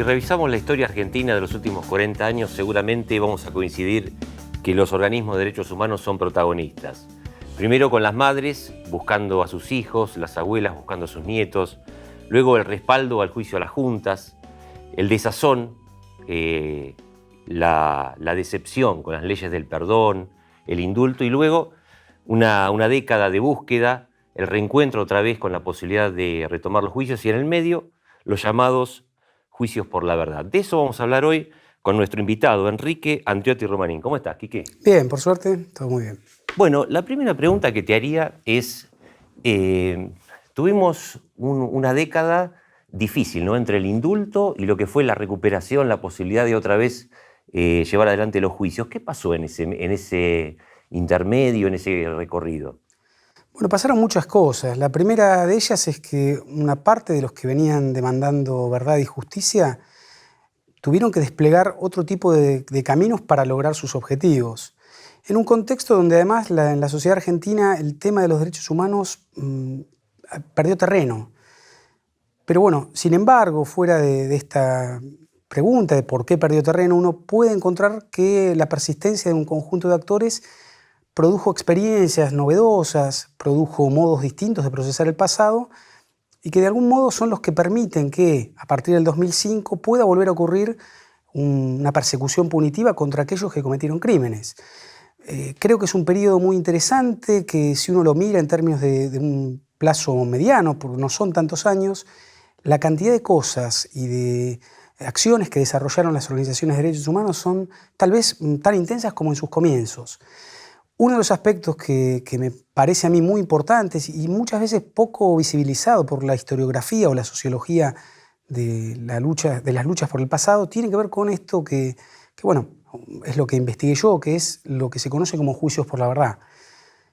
revisamos la historia argentina de los últimos 40 años, seguramente vamos a coincidir que los organismos de derechos humanos son protagonistas. Primero con las madres, buscando a sus hijos, las abuelas buscando a sus nietos, luego el respaldo al juicio a las juntas, el desazón, la decepción con las leyes del perdón, el indulto y luego una década de búsqueda, el reencuentro otra vez con la posibilidad de retomar los juicios y en el medio los llamados juicios por la verdad. De eso vamos a hablar hoy con nuestro invitado, Enrique Andriotti Romanín. ¿Cómo estás, Quique? Bien, por suerte, todo muy bien. Bueno, la primera pregunta que te haría es, tuvimos una década difícil, ¿no? Entre el indulto y lo que fue la recuperación, la posibilidad de otra vez llevar adelante los juicios. ¿Qué pasó en ese intermedio, en ese recorrido? Bueno, pasaron muchas cosas. La primera de ellas es que una parte de los que venían demandando verdad y justicia tuvieron que desplegar otro tipo de caminos para lograr sus objetivos. En un contexto donde además en la sociedad argentina el tema de los derechos humanos perdió terreno. Pero bueno, sin embargo, fuera de esta pregunta de por qué perdió terreno, uno puede encontrar que la persistencia de un conjunto de actores produjo experiencias novedosas, produjo modos distintos de procesar el pasado y que de algún modo son los que permiten que a partir del 2005 pueda volver a ocurrir una persecución punitiva contra aquellos que cometieron crímenes. Creo que es un periodo muy interesante que si uno lo mira en términos de un plazo mediano, porque no son tantos años, la cantidad de cosas y de acciones que desarrollaron las organizaciones de derechos humanos son tal vez tan intensas como en sus comienzos. Uno de los aspectos que me parece a mí muy importantes y muchas veces poco visibilizado por la historiografía o la sociología de las luchas por el pasado tiene que ver con esto que bueno, es lo que investigué yo, que es lo que se conoce como juicios por la verdad.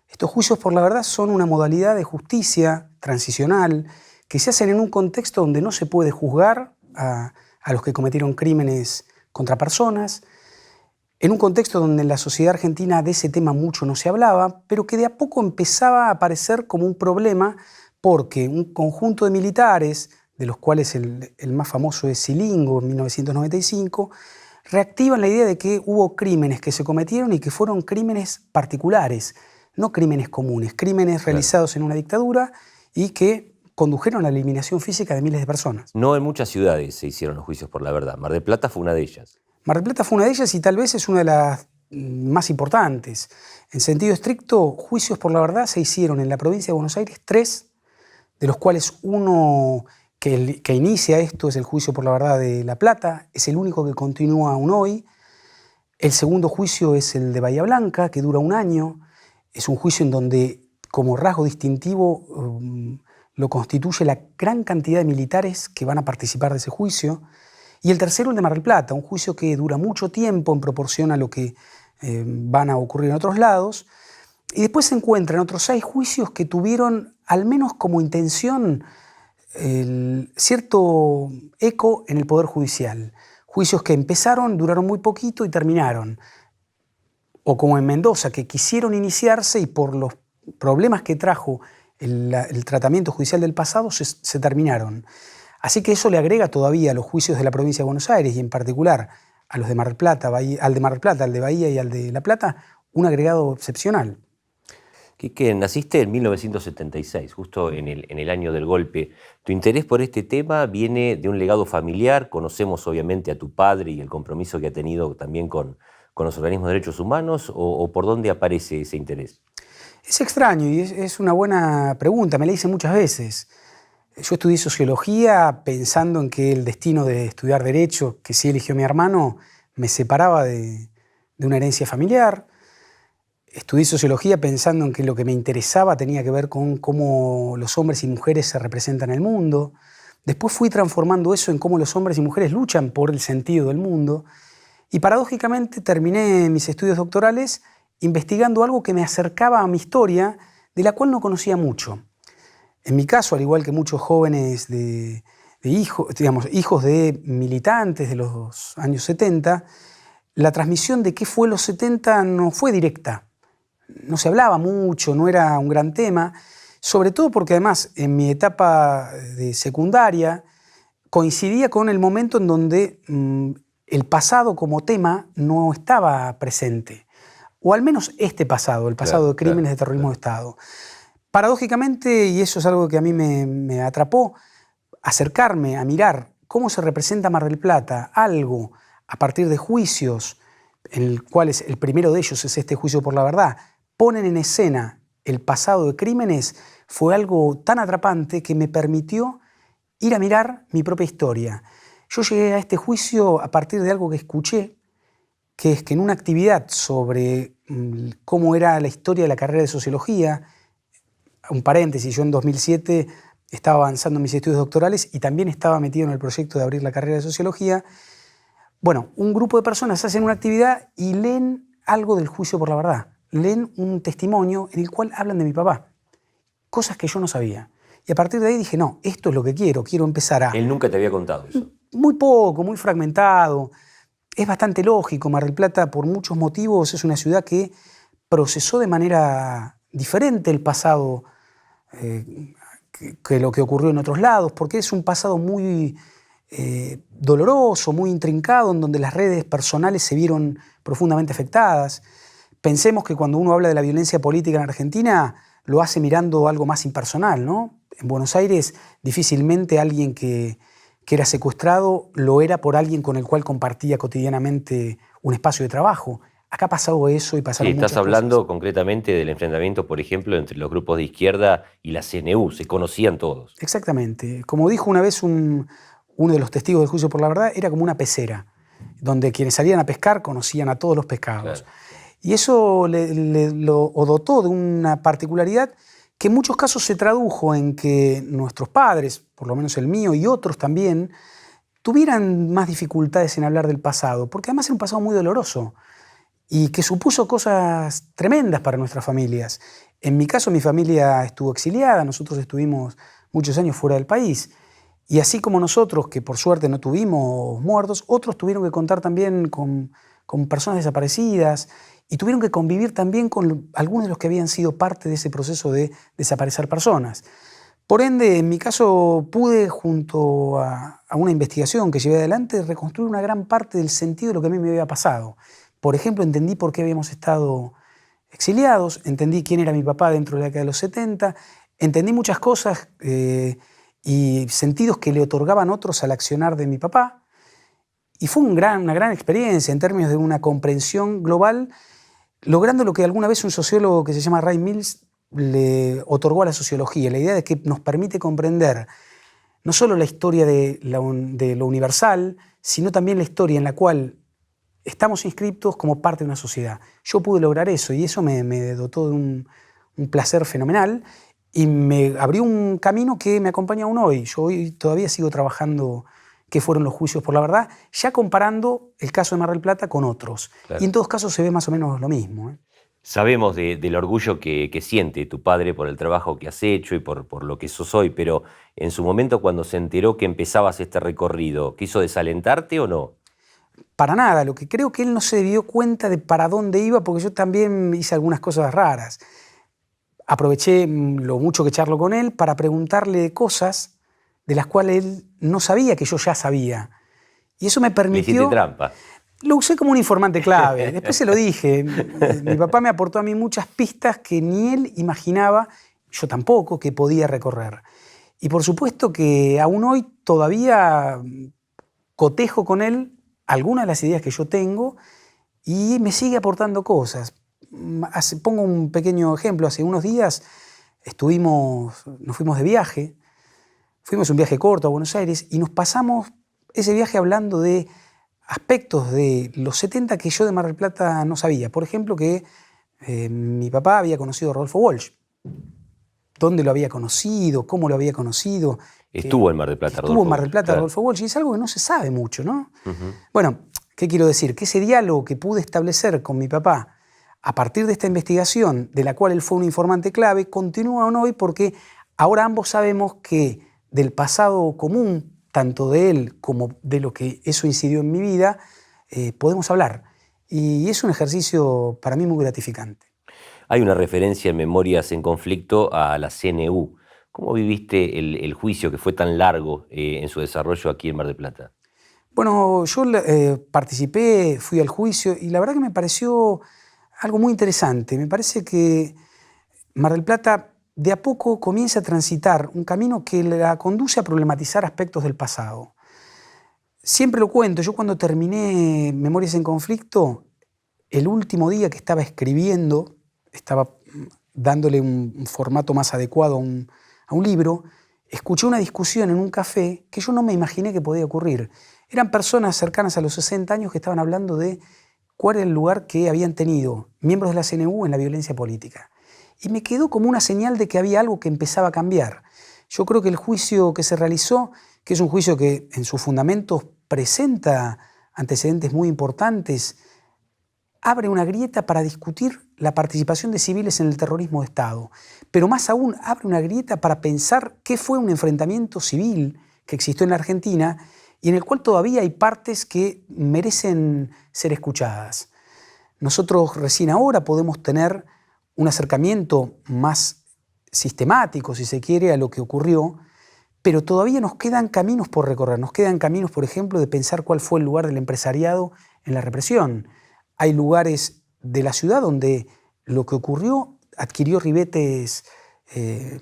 Estos juicios por la verdad son una modalidad de justicia transicional que se hacen en un contexto donde no se puede juzgar a los que cometieron crímenes contra personas, en un contexto donde en la sociedad argentina de ese tema mucho no se hablaba, pero que de a poco empezaba a aparecer como un problema porque un conjunto de militares, de los cuales el más famoso es Silingo en 1995, reactivan la idea de que hubo crímenes que se cometieron y que fueron crímenes particulares, no crímenes comunes, crímenes realizados en una dictadura y que condujeron a la eliminación física de miles de personas. No en muchas ciudades se hicieron los juicios por la verdad. Mar del Plata fue una de ellas. Mar del Plata fue una de ellas y tal vez es una de las más importantes. En sentido estricto, juicios por la verdad se hicieron en la provincia de Buenos Aires 3, de los cuales uno que inicia esto es el juicio por la verdad de La Plata, es el único que continúa aún hoy. El segundo juicio es el de Bahía Blanca, que dura un año. Es un juicio en donde como rasgo distintivo lo constituye la gran cantidad de militares que van a participar de ese juicio. Y el tercero, el de Mar del Plata, un juicio que dura mucho tiempo en proporción a lo que van a ocurrir en otros lados. Y después se encuentran otros 6 juicios que tuvieron, al menos como intención, cierto eco en el Poder Judicial. Juicios que empezaron, duraron muy poquito y terminaron. O como en Mendoza, que quisieron iniciarse y por los problemas que trajo el tratamiento judicial del pasado se terminaron. Así que eso le agrega todavía a los juicios de la provincia de Buenos Aires y en particular a los de Mar del Plata, al de Mar del Plata, al de Bahía y al de La Plata, un agregado excepcional. Quique, naciste en 1976, justo en el año del golpe. ¿Tu interés por este tema viene de un legado familiar? Conocemos obviamente a tu padre y el compromiso que ha tenido también con los organismos de derechos humanos, ¿o por dónde aparece ese interés? Es extraño y es una buena pregunta, me la hice muchas veces. Yo estudié sociología pensando en que el destino de estudiar derecho, que sí eligió mi hermano, me separaba de una herencia familiar. Estudié sociología pensando en que lo que me interesaba tenía que ver con cómo los hombres y mujeres se representan en el mundo. Después fui transformando eso en cómo los hombres y mujeres luchan por el sentido del mundo. Y paradójicamente terminé mis estudios doctorales investigando algo que me acercaba a mi historia, de la cual no conocía mucho. En mi caso, al igual que muchos jóvenes hijos de militantes de los años 70, la transmisión de qué fue los 70 no fue directa. No se hablaba mucho, no era un gran tema, sobre todo porque además en mi etapa de secundaria coincidía con el momento en donde el pasado como tema no estaba presente. O al menos este pasado, el pasado de crímenes de terrorismo de Estado. Paradójicamente, y eso es algo que a mí me atrapó, acercarme a mirar cómo se representa Mar del Plata, algo a partir de juicios, en el cual el primero de ellos es este juicio por la verdad, ponen en escena el pasado de crímenes, fue algo tan atrapante que me permitió ir a mirar mi propia historia. Yo llegué a este juicio a partir de algo que escuché, que es que en una actividad sobre cómo era la historia de la carrera de sociología, un paréntesis, yo en 2007 estaba avanzando en mis estudios doctorales y también estaba metido en el proyecto de abrir la carrera de sociología. Bueno, un grupo de personas hacen una actividad y leen algo del juicio por la verdad. Leen un testimonio en el cual hablan de mi papá, cosas que yo no sabía. Y a partir de ahí dije, no, esto es lo que quiero empezar a... Él nunca te había contado eso. Muy poco, muy fragmentado. Es bastante lógico, Mar del Plata por muchos motivos es una ciudad que procesó de manera diferente el pasado que lo que ocurrió en otros lados, porque es un pasado muy doloroso, muy intrincado, en donde las redes personales se vieron profundamente afectadas. Pensemos que cuando uno habla de la violencia política en Argentina, lo hace mirando algo más impersonal, ¿no? En Buenos Aires, difícilmente alguien que era secuestrado lo era por alguien con el cual compartía cotidianamente un espacio de trabajo. Acá ha pasado eso y pasaron muchas cosas. Estás hablando concretamente del enfrentamiento, por ejemplo, entre los grupos de izquierda y la CNU. Se conocían todos. Exactamente. Como dijo una vez uno de los testigos del juicio por la verdad, era como una pecera, donde quienes salían a pescar conocían a todos los pescados. Claro. Y eso lo dotó de una particularidad que en muchos casos se tradujo en que nuestros padres, por lo menos el mío y otros también, tuvieran más dificultades en hablar del pasado, porque además era un pasado muy doloroso y que supuso cosas tremendas para nuestras familias. En mi caso, mi familia estuvo exiliada, nosotros estuvimos muchos años fuera del país. Y así como nosotros, que por suerte no tuvimos muertos, otros tuvieron que contar también con personas desaparecidas y tuvieron que convivir también con algunos de los que habían sido parte de ese proceso de desaparecer personas. Por ende, en mi caso, pude, junto a una investigación que llevé adelante, reconstruir una gran parte del sentido de lo que a mí me había pasado. Por ejemplo, entendí por qué habíamos estado exiliados, entendí quién era mi papá dentro de la década de los 70, entendí muchas cosas y sentidos que le otorgaban otros al accionar de mi papá. Y fue una gran experiencia en términos de una comprensión global, logrando lo que alguna vez un sociólogo que se llama Ray Mills le otorgó a la sociología, la idea de que nos permite comprender no solo la historia de lo universal, sino también la historia en la cual estamos inscritos como parte de una sociedad. Yo pude lograr eso y eso me dotó de un placer fenomenal y me abrió un camino que me acompaña aún hoy. Yo hoy todavía sigo trabajando qué fueron los juicios por la verdad, ya comparando el caso de Mar del Plata con otros. Claro. Y en todos casos se ve más o menos lo mismo, ¿eh? Sabemos del orgullo que siente tu padre por el trabajo que has hecho y por lo que sos hoy, pero en su momento cuando se enteró que empezabas este recorrido, ¿quiso desalentarte o no? Para nada, lo que creo que él no se dio cuenta de para dónde iba, porque yo también hice algunas cosas raras. Aproveché lo mucho que charlo con él para preguntarle cosas de las cuales él no sabía que yo ya sabía. Y eso me permitió... Le hiciste trampa. Lo usé como un informante clave. Después se lo dije. Mi papá me aportó a mí muchas pistas que ni él imaginaba, yo tampoco, que podía recorrer. Y por supuesto que aún hoy todavía cotejo con él algunas de las ideas que yo tengo y me sigue aportando cosas. Pongo un pequeño ejemplo. Hace unos días nos fuimos de viaje. Fuimos un viaje corto a Buenos Aires y nos pasamos ese viaje hablando de aspectos de los 70 que yo de Mar del Plata no sabía. Por ejemplo, que mi papá había conocido a Rodolfo Walsh. ¿Dónde lo había conocido? ¿Cómo lo había conocido? Estuvo en Mar del Plata, Estuvo en Mar del Plata, claro. Rodolfo Walsh, y es algo que no se sabe mucho, ¿no? Bueno, ¿qué quiero decir? Que ese diálogo que pude establecer con mi papá a partir de esta investigación, de la cual él fue un informante clave, continúa hoy porque ahora ambos sabemos que del pasado común, tanto de él como de lo que eso incidió en mi vida, podemos hablar. Y es un ejercicio para mí muy gratificante. Hay una referencia en Memorias en Conflicto a la CNU ¿Cómo viviste el juicio que fue tan largo en su desarrollo aquí en Mar del Plata? Bueno, yo participé, fui al juicio y la verdad que me pareció algo muy interesante. Me parece que Mar del Plata de a poco comienza a transitar un camino que la conduce a problematizar aspectos del pasado. Siempre lo cuento, yo cuando terminé Memorias en Conflicto, el último día que estaba escribiendo, estaba dándole un formato más adecuado a un libro, escuché una discusión en un café que yo no me imaginé que podía ocurrir. Eran personas cercanas a los 60 años que estaban hablando de cuál era el lugar que habían tenido miembros de la CNU en la violencia política. Y me quedó como una señal de que había algo que empezaba a cambiar. Yo creo que el juicio que se realizó, que es un juicio que en sus fundamentos presenta antecedentes muy importantes, abre una grieta para discutir la participación de civiles en el terrorismo de Estado. Pero más aún, abre una grieta para pensar qué fue un enfrentamiento civil que existió en la Argentina y en el cual todavía hay partes que merecen ser escuchadas. Nosotros recién ahora podemos tener un acercamiento más sistemático, si se quiere, a lo que ocurrió, pero todavía nos quedan caminos por recorrer. Nos quedan caminos, por ejemplo, de pensar cuál fue el lugar del empresariado en la represión. Hay lugares de la ciudad donde lo que ocurrió adquirió ribetes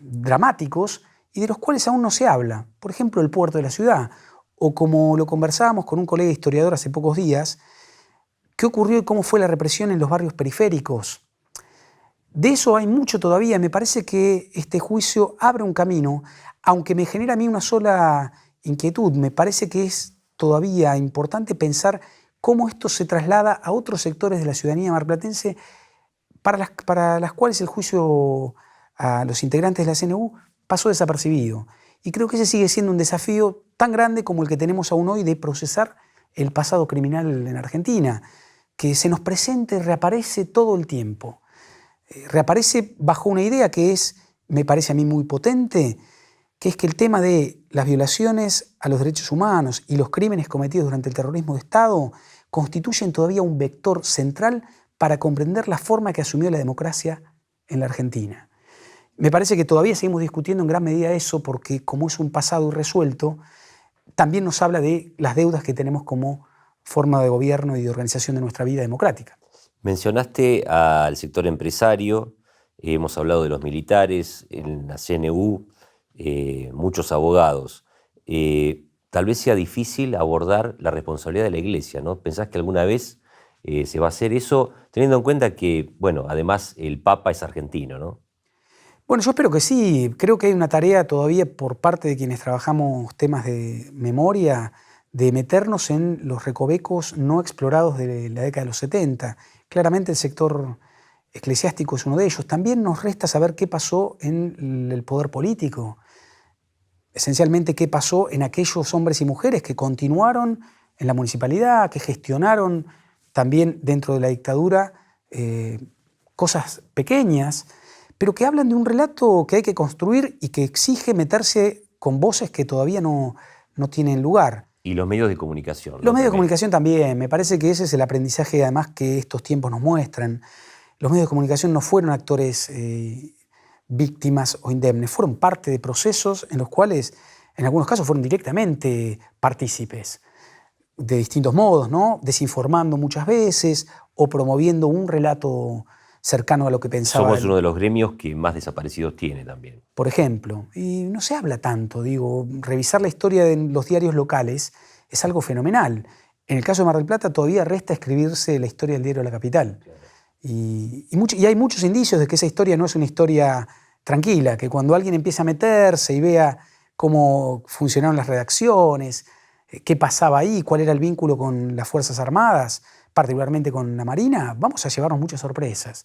dramáticos y de los cuales aún no se habla. Por ejemplo, el puerto de la ciudad. O como lo conversábamos con un colega historiador hace pocos días, ¿qué ocurrió y cómo fue la represión en los barrios periféricos? De eso hay mucho todavía. Me parece que este juicio abre un camino, aunque me genera a mí una sola inquietud. Me parece que es todavía importante pensar cómo esto se traslada a otros sectores de la ciudadanía marplatense para las cuales el juicio a los integrantes de la CNU pasó desapercibido. Y creo que ese sigue siendo un desafío tan grande como el que tenemos aún hoy de procesar el pasado criminal en Argentina, que se nos presenta y reaparece todo el tiempo. Reaparece bajo una idea que me parece a mí muy potente, que es que el tema de las violaciones a los derechos humanos y los crímenes cometidos durante el terrorismo de Estado constituyen todavía un vector central para comprender la forma que asumió la democracia en la Argentina. Me parece que todavía seguimos discutiendo en gran medida eso porque como es un pasado irresuelto, también nos habla de las deudas que tenemos como forma de gobierno y de organización de nuestra vida democrática. Mencionaste al sector empresario, hemos hablado de los militares, en la CNU, muchos abogados. Tal vez sea difícil abordar la responsabilidad de la Iglesia, ¿no? ¿Pensás que alguna vez se va a hacer eso, teniendo en cuenta que, bueno, además el Papa es argentino, ¿no? Bueno, yo espero que sí. Creo que hay una tarea todavía por parte de quienes trabajamos temas de memoria de meternos en los recovecos no explorados de la década de los 70. Claramente el sector eclesiástico es uno de ellos. También nos resta saber qué pasó en el poder político. Esencialmente, qué pasó en aquellos hombres y mujeres que continuaron en la municipalidad, que gestionaron también dentro de la dictadura cosas pequeñas, pero que hablan de un relato que hay que construir y que exige meterse con voces que todavía no tienen lugar. Y los medios de comunicación, ¿no? Los medios de comunicación también. Me parece que ese es el aprendizaje además que estos tiempos nos muestran. Los medios de comunicación no fueron actores víctimas o indemnes, fueron parte de procesos en los cuales en algunos casos fueron directamente partícipes de distintos modos, ¿no? Desinformando muchas veces o promoviendo un relato cercano a lo que pensaba. Somos uno de los gremios que más desaparecidos tiene también. Por ejemplo, y no se habla tanto, digo, revisar la historia de los diarios locales es algo fenomenal. En el caso de Mar del Plata todavía resta escribirse la historia del diario La Capital. Claro. Y hay muchos indicios de que esa historia no es una historia tranquila, que cuando alguien empieza a meterse y vea cómo funcionaron las redacciones, qué pasaba ahí, cuál era el vínculo con las Fuerzas Armadas, particularmente con la Marina, vamos a llevarnos muchas sorpresas.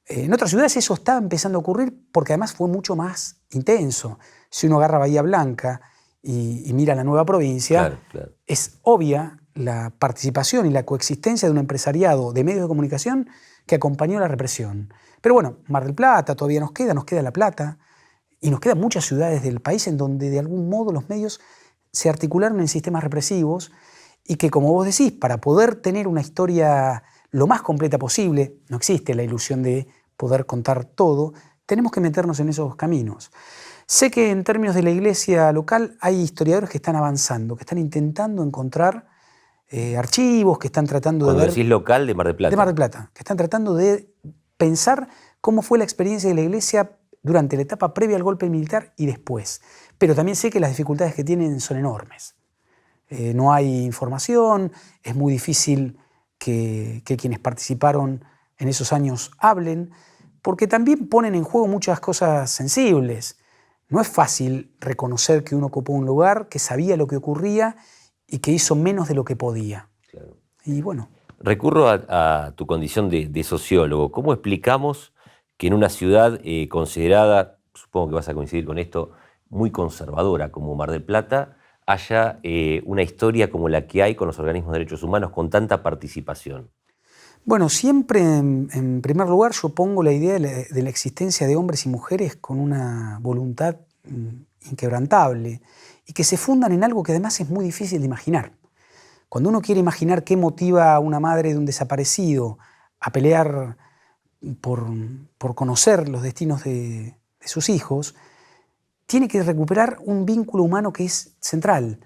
En otras ciudades eso está empezando a ocurrir porque además fue mucho más intenso. Si uno agarra Bahía Blanca y mira la nueva provincia, claro. Es obvia la participación y la coexistencia de un empresariado de medios de comunicación que acompañó la represión. Pero bueno, Mar del Plata todavía nos queda La Plata, y nos quedan muchas ciudades del país en donde de algún modo los medios se articularon en sistemas represivos y que, como vos decís, para poder tener una historia lo más completa posible, no existe la ilusión de poder contar todo, tenemos que meternos en esos caminos. Sé que en términos de la iglesia local hay historiadores que están avanzando, que están intentando encontrar archivos, que están tratando Cuando de ver... decís local, de Mar del Plata. De Mar del Plata, que están tratando de pensar cómo fue la experiencia de la iglesia durante la etapa previa al golpe militar y después. Pero también sé que las dificultades que tienen son enormes. No hay información, es muy difícil que quienes participaron en esos años hablen, porque también ponen en juego muchas cosas sensibles. No es fácil reconocer que uno ocupó un lugar, que sabía lo que ocurría y que hizo menos de lo que podía. Claro. Y bueno. Recurro a tu condición de sociólogo. ¿Cómo explicamos que en una ciudad considerada, supongo que vas a coincidir con esto, muy conservadora como Mar del Plata, haya una historia como la que hay con los organismos de derechos humanos con tanta participación? Bueno, siempre en primer lugar yo pongo la idea de la existencia de hombres y mujeres con una voluntad inquebrantable y que se fundan en algo que además es muy difícil de imaginar. Cuando uno quiere imaginar qué motiva a una madre de un desaparecido a pelear por conocer los destinos de sus hijos, tiene que recuperar un vínculo humano que es central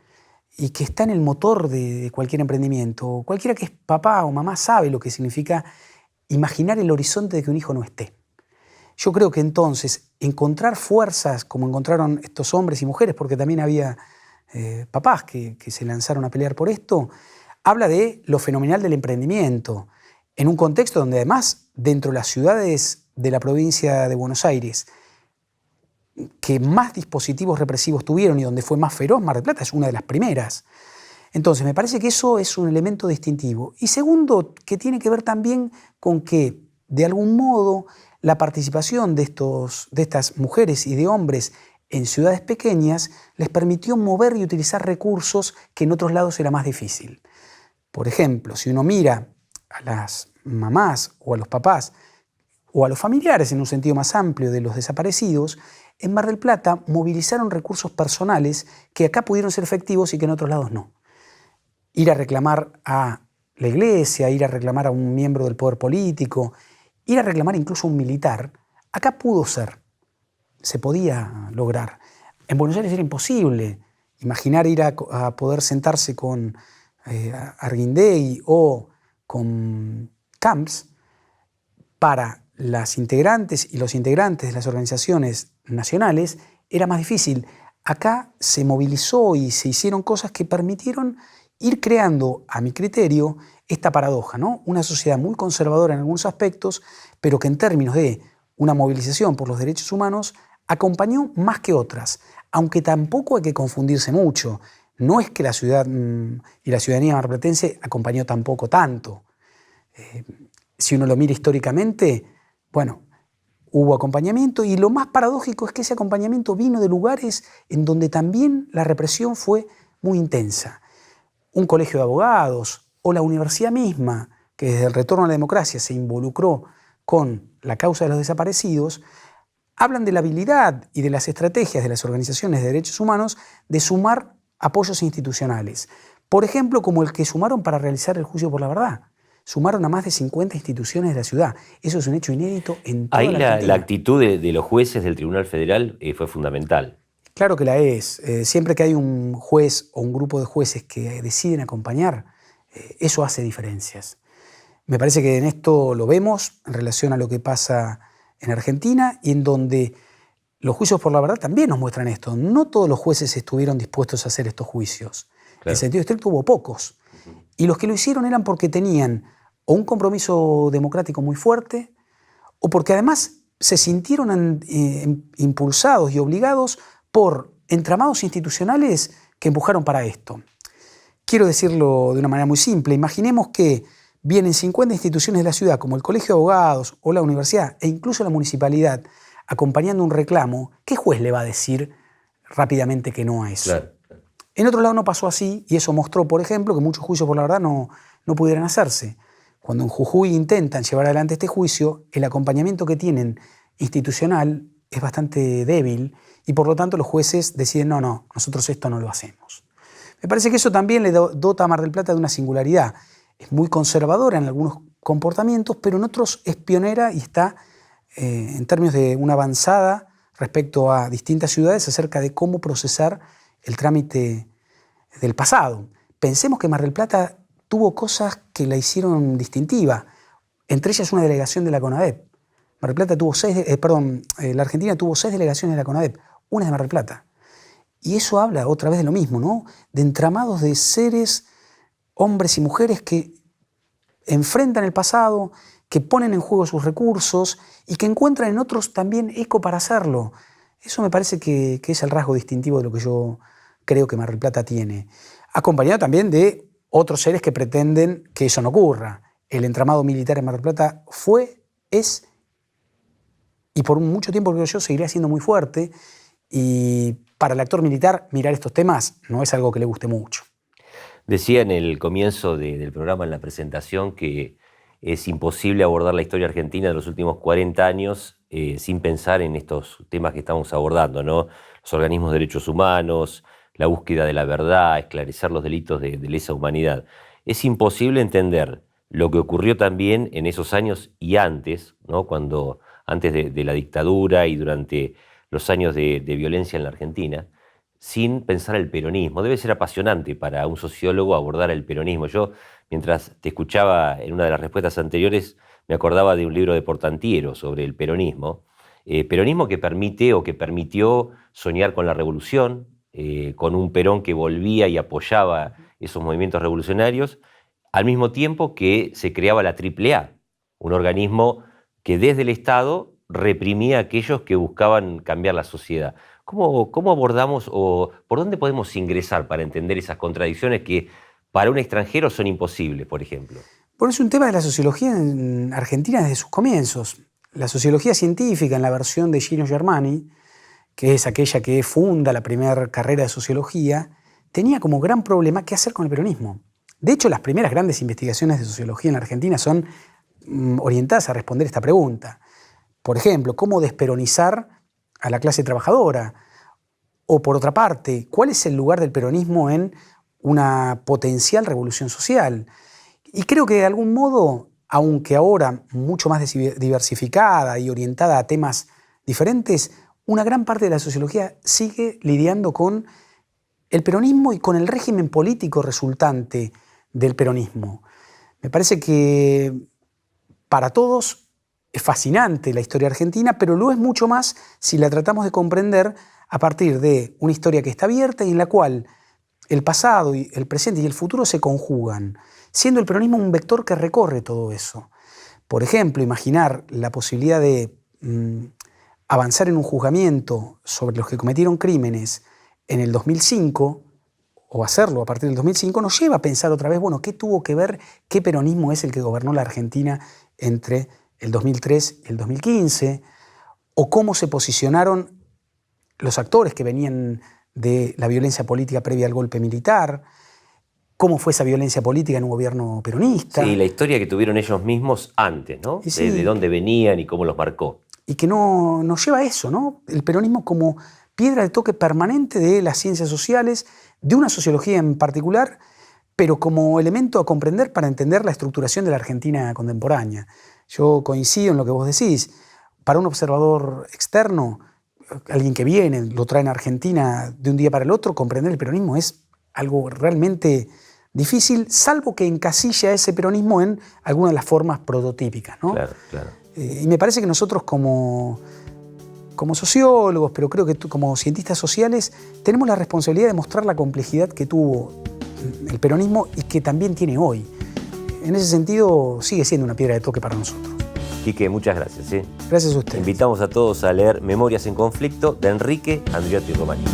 y que está en el motor de cualquier emprendimiento. Cualquiera que es papá o mamá sabe lo que significa imaginar el horizonte de que un hijo no esté. Yo creo que entonces encontrar fuerzas como encontraron estos hombres y mujeres, porque también había papás que se lanzaron a pelear por esto, habla de lo fenomenal del emprendimiento, en un contexto donde además dentro de las ciudades de la provincia de Buenos Aires, que más dispositivos represivos tuvieron y donde fue más feroz, Mar del Plata es una de las primeras. Entonces me parece que eso es un elemento distintivo. Y segundo, que tiene que ver también con que de algún modo la participación de estas mujeres y de hombres en ciudades pequeñas les permitió mover y utilizar recursos que en otros lados era más difícil. Por ejemplo, si uno mira a las mamás o a los papás o a los familiares en un sentido más amplio de los desaparecidos, en Mar del Plata movilizaron recursos personales que acá pudieron ser efectivos y que en otros lados no. Ir a reclamar a la iglesia, ir a reclamar a un miembro del poder político, ir a reclamar incluso a un militar, acá pudo ser. Se podía lograr. En Buenos Aires era imposible imaginar ir a poder sentarse con Arguindegui o con Camps para las integrantes y los integrantes de las organizaciones nacionales era más difícil. Acá se movilizó y se hicieron cosas que permitieron ir creando, a mi criterio, esta paradoja, ¿no? Una sociedad muy conservadora en algunos aspectos, pero que en términos de una movilización por los derechos humanos acompañó más que otras, aunque tampoco hay que confundirse mucho. No es que la ciudad y la ciudadanía marplatense acompañó tampoco tanto. Si uno lo mira históricamente, bueno, hubo acompañamiento y lo más paradójico es que ese acompañamiento vino de lugares en donde también la represión fue muy intensa. Un colegio de abogados o la universidad misma, que desde el retorno a la democracia se involucró con la causa de los desaparecidos, hablan de la habilidad y de las estrategias de las organizaciones de derechos humanos de sumar apoyos institucionales. Por ejemplo, como el que sumaron para realizar el juicio por la verdad. Sumaron a más de 50 instituciones de la ciudad. Eso es un hecho inédito en toda la Argentina. La actitud de los jueces del Tribunal Federal fue fundamental. Claro que la es. Siempre que hay un juez o un grupo de jueces que deciden acompañar, eso hace diferencias. Me parece que en esto lo vemos en relación a lo que pasa en Argentina y en donde los juicios por la verdad también nos muestran esto. No todos los jueces estuvieron dispuestos a hacer estos juicios. Claro. En sentido estricto hubo pocos. Y los que lo hicieron eran porque tenían o un compromiso democrático muy fuerte o porque además se sintieron impulsados y obligados por entramados institucionales que empujaron para esto. Quiero decirlo de una manera muy simple. Imaginemos que vienen 50 instituciones de la ciudad, como el Colegio de Abogados o la universidad, e incluso la municipalidad, acompañando un reclamo. ¿Qué juez le va a decir rápidamente que no a eso? Claro. En otro lado no pasó así, y eso mostró, por ejemplo, que muchos juicios por la verdad no pudieran hacerse. Cuando en Jujuy intentan llevar adelante este juicio, el acompañamiento que tienen institucional es bastante débil, y por lo tanto los jueces deciden, no, nosotros esto no lo hacemos. Me parece que eso también le dota a Mar del Plata de una singularidad. Es muy conservadora en algunos comportamientos, pero en otros es pionera y está, en términos de una avanzada respecto a distintas ciudades acerca de cómo procesar el trámite del pasado. Pensemos que Mar del Plata tuvo cosas que la hicieron distintiva, entre ellas una delegación de la CONADEP. Mar del Plata tuvo la Argentina tuvo 6 delegaciones de la CONADEP, una de Mar del Plata. Y eso habla otra vez de lo mismo, ¿no? De entramados de seres, hombres y mujeres que enfrentan el pasado, que ponen en juego sus recursos y que encuentran en otros también eco para hacerlo. Eso me parece que es el rasgo distintivo de lo que yo creo que Mar del Plata tiene. Acompañado también de otros seres que pretenden que eso no ocurra. El entramado militar en Mar del Plata fue, es y por mucho tiempo, creo yo, seguirá siendo muy fuerte. Y para el actor militar, mirar estos temas no es algo que le guste mucho. Decía en el comienzo del programa, en la presentación, que es imposible abordar la historia argentina de los últimos 40 años sin pensar en estos temas que estamos abordando, ¿no? Los organismos de derechos humanos, la búsqueda de la verdad, esclarecer los delitos de lesa humanidad. Es imposible entender lo que ocurrió también en esos años y antes, ¿no? Antes de la dictadura y durante los años de violencia en la Argentina, sin pensar el peronismo. Debe ser apasionante para un sociólogo abordar el peronismo. Yo, mientras te escuchaba en una de las respuestas anteriores, me acordaba de un libro de Portantiero sobre el peronismo. Peronismo que permite o que permitió soñar con la revolución, con un Perón que volvía y apoyaba esos movimientos revolucionarios, al mismo tiempo que se creaba la AAA, un organismo que desde el Estado reprimía a aquellos que buscaban cambiar la sociedad. ¿Cómo abordamos o por dónde podemos ingresar para entender esas contradicciones que para un extranjero son imposibles, por ejemplo? Bueno, es un tema de la sociología en Argentina desde sus comienzos. La sociología científica, en la versión de Gino Germani, que es aquella que funda la primera carrera de sociología, tenía como gran problema qué hacer con el peronismo. De hecho, las primeras grandes investigaciones de sociología en la Argentina son orientadas a responder esta pregunta. Por ejemplo, ¿cómo desperonizar a la clase trabajadora? O por otra parte, ¿cuál es el lugar del peronismo en una potencial revolución social? Y creo que de algún modo, aunque ahora mucho más diversificada y orientada a temas diferentes, una gran parte de la sociología sigue lidiando con el peronismo y con el régimen político resultante del peronismo. Me parece que para todos es fascinante la historia argentina, pero lo es mucho más si la tratamos de comprender a partir de una historia que está abierta y en la cual el pasado, y el presente y el futuro se conjugan, siendo el peronismo un vector que recorre todo eso. Por ejemplo, imaginar la posibilidad de avanzar en un juzgamiento sobre los que cometieron crímenes en el 2005, o hacerlo a partir del 2005, nos lleva a pensar otra vez, bueno, ¿qué tuvo que ver, qué peronismo es el que gobernó la Argentina entre el 2003 y el 2015? O cómo se posicionaron los actores que venían de la violencia política previa al golpe militar, cómo fue esa violencia política en un gobierno peronista. Sí, la historia que tuvieron ellos mismos antes, ¿no? Sí. De dónde venían y cómo los marcó. Y que nos lleva a eso, ¿no? El peronismo como piedra de toque permanente de las ciencias sociales, de una sociología en particular, pero como elemento a comprender para entender la estructuración de la Argentina contemporánea. Yo coincido en lo que vos decís. Para un observador externo, alguien que viene, lo trae en Argentina de un día para el otro, comprender el peronismo es algo realmente difícil, salvo que encasilla ese peronismo en alguna de las formas prototípicas, ¿no? Claro, claro. Y me parece que nosotros como sociólogos, pero creo que como cientistas sociales, tenemos la responsabilidad de mostrar la complejidad que tuvo el peronismo y que también tiene hoy. En ese sentido, sigue siendo una piedra de toque para nosotros. Quique, muchas gracias. Gracias a ustedes. Invitamos a todos a leer Memorias en Conflicto de Enrique Andriotti Romani.